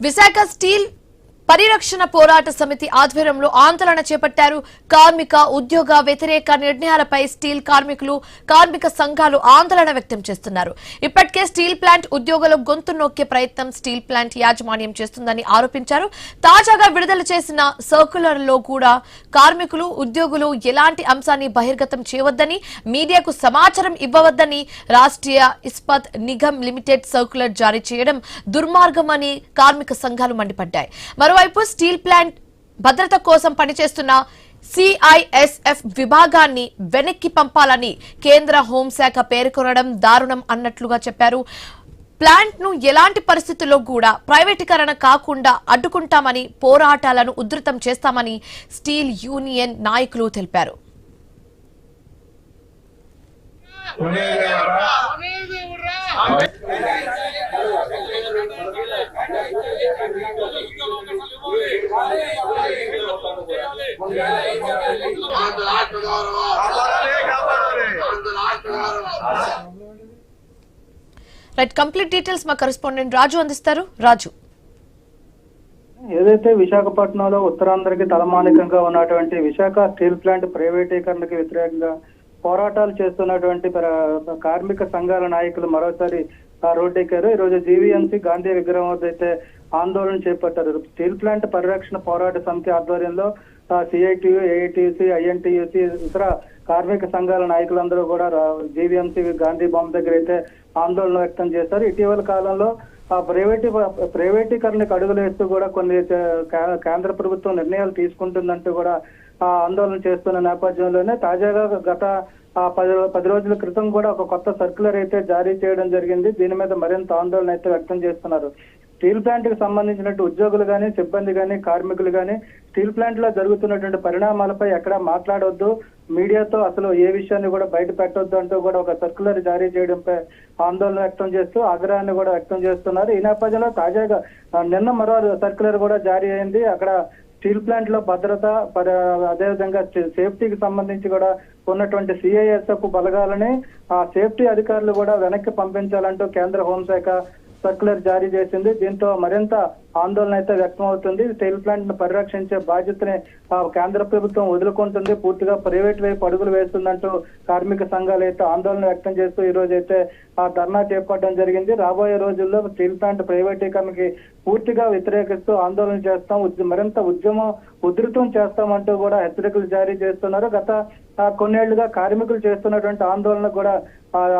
Visakha steel పరిరక్షణ పోరాట సమితి ఆధ్వర్యంలో ఆందోళన చేపట్టారు. కార్మిక ఉద్యోగ వ్యతిరేక నిర్ణయాలపై స్టీల్ కార్మికులు కార్మిక సంఘాలు ఆందోళన వ్యక్తం చేస్తున్నారు. ఇప్పటికే స్టీల్ ప్లాంట్ ఉద్యోగుల గొంతు నొక్కే ప్రయత్నం స్టీల్ ప్లాంట్ యాజమాన్యం చేస్తుందని ఆరోపించారు. తాజాగా విడుదల చేసిన సర్క్యులర్లో కూడా కార్మికులు ఉద్యోగులు ఎలాంటి అంశాన్ని బహిర్గతం చేయవద్దని, మీడియాకు సమాచారం ఇవ్వవద్దని రాష్ట్రీయ ఇస్పాత్ నిగమ్ లిమిటెడ్ సర్క్యులర్ జారీ చేయడం దుర్మార్గమని కార్మిక సంఘాలు మండిపడ్డాయి. మరోవైపు స్టీల్ ప్లాంట్ భద్రత కోసం పనిచేస్తున్న సిఐఎస్ఎఫ్ విభాగాన్ని వెనక్కి పంపాలని కేంద్ర హోంశాఖ పేర్కొనడం దారుణం అన్నట్లుగా చెప్పారు. ప్లాంట్ ను ఎలాంటి పరిస్థితుల్లో కూడా ప్రైవేటీకరణ కాకుండా అడ్డుకుంటామని, పోరాటాలను ఉధృతం చేస్తామని స్టీల్ యూనియన్ నాయకులు తెలిపారు. రైట్, కంప్లీట్ డీటెయిల్స్ మా కరెస్పాండెంట్ రాజు అందిస్తారు. రాజు, ఏదైతే విశాఖపట్నంలో ఉత్తరాంధ్రకి తలమానికంగా ఉన్నటువంటి విశాఖ స్టీల్ ప్లాంట్ ప్రైవేటీకరణకి వ్యతిరేకంగా పోరాటాలు చేస్తున్నటువంటి కార్మిక సంఘాల నాయకులు మరోసారి రోడ్డెక్కారు. ఈ రోజు జీవీఎంసీ గాంధీ విగ్రహం వద్ద అయితే ఆందోళన చేపట్టారు. స్టీల్ ప్లాంట్ పరిరక్షణ పోరాట సమితి ఆధ్వర్యంలో సిఐటియు, ఏఐటియుసి, ఐఎన్టీయూసి ఇతర కార్మిక సంఘాల నాయకులందరూ కూడా జీవీఎంసీ గాంధీ బొమ్మ దగ్గర అయితే ఆందోళన వ్యక్తం చేశారు. ఇటీవల కాలంలో ప్రైవేటీకరణకు అడుగులు వేస్తూ కూడా కొన్ని కేంద్ర ప్రభుత్వం నిర్ణయాలు తీసుకుంటుందంటూ కూడా ఆందోళన చేస్తున్న నేపథ్యంలోనే తాజాగా గత 10 రోజుల క్రితం కూడా ఒక కొత్త సర్క్యులర్ అయితే జారీ చేయడం జరిగింది. దీని మీద మరింత ఆందోళన అయితే వ్యక్తం చేస్తున్నారు. స్టీల్ ప్లాంట్ కి సంబంధించినట్టు ఉద్యోగులు కానీ, సిబ్బంది కానీ, కార్మికులు కానీ స్టీల్ ప్లాంట్ లో జరుగుతున్నటువంటి పరిణామాలపై ఎక్కడా మాట్లాడొద్దు, మీడియాతో అసలు ఏ విషయాన్ని కూడా బయట పెట్టొద్దు అంటూ కూడా ఒక సర్క్యులర్ జారీ చేయడంపై ఆందోళన వ్యక్తం చేస్తూ ఆగ్రహాన్ని కూడా వ్యక్తం చేస్తున్నారు. ఈ నేపథ్యంలో తాజాగా నిన్న మరో సర్క్యులర్ కూడా జారీ అయింది. అక్కడ స్టీల్ ప్లాంట్ లో భద్రత, అదేవిధంగా సేఫ్టీకి సంబంధించి కూడా ఉన్నటువంటి సిఐఎస్ఎఫ్ బలగాలని ఆ సేఫ్టీ అధికారులు కూడా వెనక్కి పంపించాలంటూ కేంద్ర హోంశాఖ సర్క్యులర్ జారీ చేసింది. దీంతో మరింత ఆందోళన అయితే వ్యక్తం అవుతుంది. స్టీల్ ప్లాంట్ ను పరిరక్షించే బాధ్యతని కేంద్ర ప్రభుత్వం వదులుకుంటుంది, పూర్తిగా ప్రైవేట్ వైపు అడుగులు వేస్తుందంటూ కార్మిక సంఘాలు అయితే ఆందోళన వ్యక్తం చేస్తూ ఈ రోజు అయితే ధర్నా చేపట్టడం జరిగింది. రాబోయే రోజుల్లో స్టీల్ ప్లాంట్ ప్రైవేటీకరణకి పూర్తిగా వ్యతిరేకిస్తూ ఆందోళన చేస్తాం, మరింత ఉద్యమం ఉధృతం చేస్తామంటూ కూడా హెచ్చరికలు జారీ చేస్తున్నారు. గత కొన్నేళ్లుగా కార్మికులు చేస్తున్నటువంటి ఆందోళన కూడా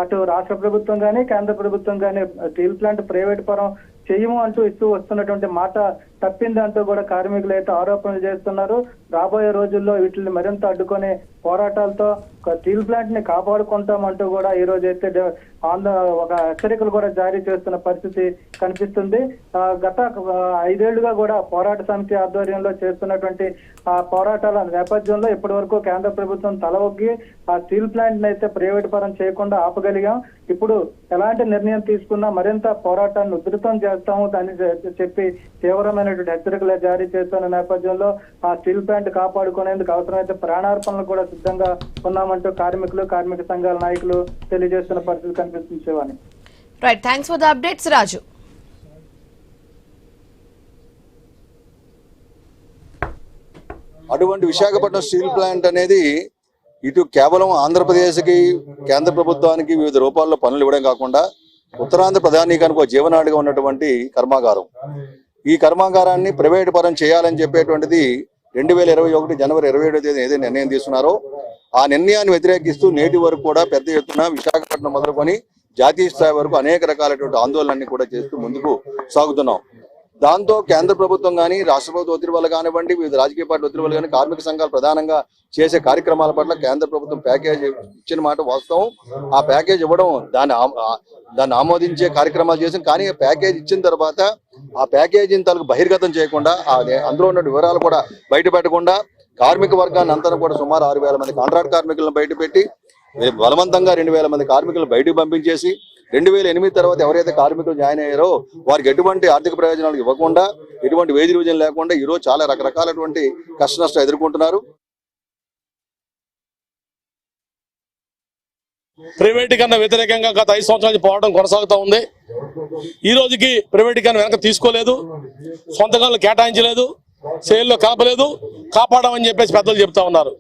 అటు రాష్ట్ర ప్రభుత్వం కానీ, కేంద్ర ప్రభుత్వం కానీ స్టీల్ ప్లాంట్ ప్రైవేట్ పరం చేయము అంటూ ఇస్తూ వస్తున్నటువంటి మాట తప్పింది అంటూ కూడా కార్మికులు అయితే ఆరోపణలు చేస్తున్నారు. రాబోయే రోజుల్లో వీటిని మరింత అడ్డుకునే పోరాటాలతో స్టీల్ ప్లాంట్ ని కాపాడుకుంటామంటూ కూడా ఈ రోజు అయితే ఒక హెచ్చరికలు కూడా జారీ చేస్తున్న పరిస్థితి కనిపిస్తుంది. గత 5 ఏళ్లుగా కూడా పోరాట సమితి ఆధ్వర్యంలో చేస్తున్నటువంటి పోరాటాల నేపథ్యంలో ఇప్పటి వరకు కేంద్ర ప్రభుత్వం తల ఒగ్గి ఆ స్టీల్ ప్లాంట్ ని అయితే ప్రైవేట్ పరం చేయకుండా ఆపగలిగాం. ఇప్పుడు ఎలాంటి నిర్ణయం తీసుకున్నా మరింత పోరాటాన్ని ఉధృతం చేస్తాము అని చెప్పి తీవ్రమైనటువంటి హెచ్చరికలు జారీ చేస్తున్న నేపథ్యంలో ఆ స్టీల్ ప్లాంట్ కాపాడుకునేందుకు అవసరమైతే ప్రాణార్పణలు కూడా సిద్ధంగా ఉన్నామంటూ కార్మికులు, కార్మిక సంఘాల నాయకులు తెలియజేస్తున్న పరిస్థితి కనిపిస్తుంది. Shivani, right, thanks for the updates Raju. అటువంటి విశాఖపట్నం స్టీల్ ప్లాంట్ అనేది ఇటు కేవలం ఆంధ్రప్రదేశ్కి, కేంద్ర ప్రభుత్వానికి వివిధ రూపాల్లో పనులు ఇవ్వడం కాకుండా ఉత్తరాంధ్ర ప్రధానికానికి ఒక జీవనాడిగా ఉన్నటువంటి కర్మాగారం. ఈ కర్మాగారాన్ని ప్రైవేట్ పరం చేయాలని చెప్పేటువంటిది 2021 జనవరి 27వ తేదీ ఏదైతే నిర్ణయం తీసుకున్నారో ఆ నిర్ణయాన్ని వ్యతిరేకిస్తూ నేటి వరకు కూడా పెద్ద ఎత్తున విశాఖపట్నం మొదలుకొని జాతీయ స్థాయి వరకు అనేక రకాలైనటువంటి ఆందోళనలన్నీ కూడా చేస్తూ ముందుకు సాగుతున్నాం. దాంతో కేంద్ర ప్రభుత్వం కానీ, రాష్ట్ర ప్రభుత్వ ఒత్తిడి వల్ల కానివ్వండి, వివిధ రాజకీయ పార్టీల ఒత్తిడి వల్ల కానీ కార్మిక సంఘాలు ప్రధానంగా చేసే కార్యక్రమాల పట్ల కేంద్ర ప్రభుత్వం ప్యాకేజ్ ఇచ్చిన మాట వాస్తవం. ఆ ప్యాకేజ్ ఇవ్వడం, దాన్ని ఆమోదించే కార్యక్రమాలు చేసాం. కానీ ప్యాకేజ్ ఇచ్చిన తర్వాత ఆ ప్యాకేజీని తనకు బహిర్గతం చేయకుండా, అందులో ఉన్న వివరాలు కూడా బయట పెట్టకుండా కార్మిక వర్గాన్ని అంతా కూడా సుమారు 6,000 మంది కాంట్రాక్ట్ కార్మికులను బయటపెట్టి బలవంతంగా 2,000 మంది కార్మికులను బయటకు పంపించేసి 2008 తర్వాత ఎవరైతే కార్మికులు జాయిన్ అయ్యారో వారికి ఎటువంటి ఆర్థిక ప్రయోజనాలు ఇవ్వకుండా, ఎటువంటి వేజ్ రివిజన్ లేకుండా ఈరోజు చాలా రకరకాలటువంటి కష్ట నష్టాలు ఎదుర్కొంటున్నారు. ప్రైవేటీకరణ వ్యతిరేకంగా గత 5 సంవత్సరాల నుంచి పోరాటం కొనసాగుతూ ఉంది. ఈ రోజుకి ప్రైవేటీకరణ వెనక తీసుకోలేదు, సొంతకాలను కేటాయించలేదు, సేల్లో కలపలేదు, కాపాడమని చెప్పేసి పెద్దలు చెప్తా ఉన్నారు.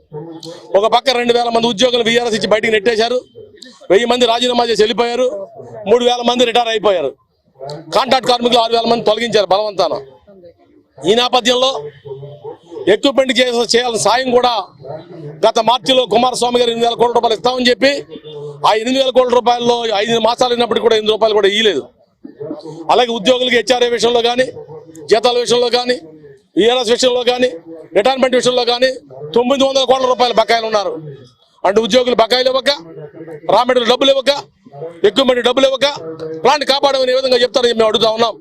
ఒక పక్క 2,000 మంది ఉద్యోగులు VRS ఇచ్చి బయటికి నెట్టేశారు, 1000 మంది రాజీనామా చేసి వెళ్ళిపోయారు, 3,000 మంది రిటైర్ అయిపోయారు, కాంట్రాక్ట్ కార్మికులు 6,000 మంది తొలగించారు బలవంతాన. ఈ నేపథ్యంలో ఎక్విప్మెంట్ చేయాల్సిన సాయం కూడా గత మార్చిలో కుమారస్వామి గారు 8,000 కోట్ల రూపాయలు ఇస్తామని చెప్పి ఆ 8,000 కోట్ల రూపాయల్లో 5 మాసాలు అయినప్పటికీ కూడా 8 రూపాయలు కూడా ఇయ్యలేదు. అలాగే ఉద్యోగులకి HRA విషయంలో కానీ, జీతాల విషయంలో కానీ, VRS విషయంలో కానీ, రిటైర్మెంట్ విషయంలో కానీ 900 కోట్ల రూపాయల బకాయిలు ఉన్నారు. అంటే ఉద్యోగులు బకాయిలు ఇవ్వక, రా మెటీరియల్ డబ్బులు ఇవ్వక, ఎక్విప్మెంట్ డబ్బులు ఇవ్వక ప్లాంట్ కాపాడమని ఏ విధంగా చెప్తారని మేము అడుగుతా ఉన్నాం.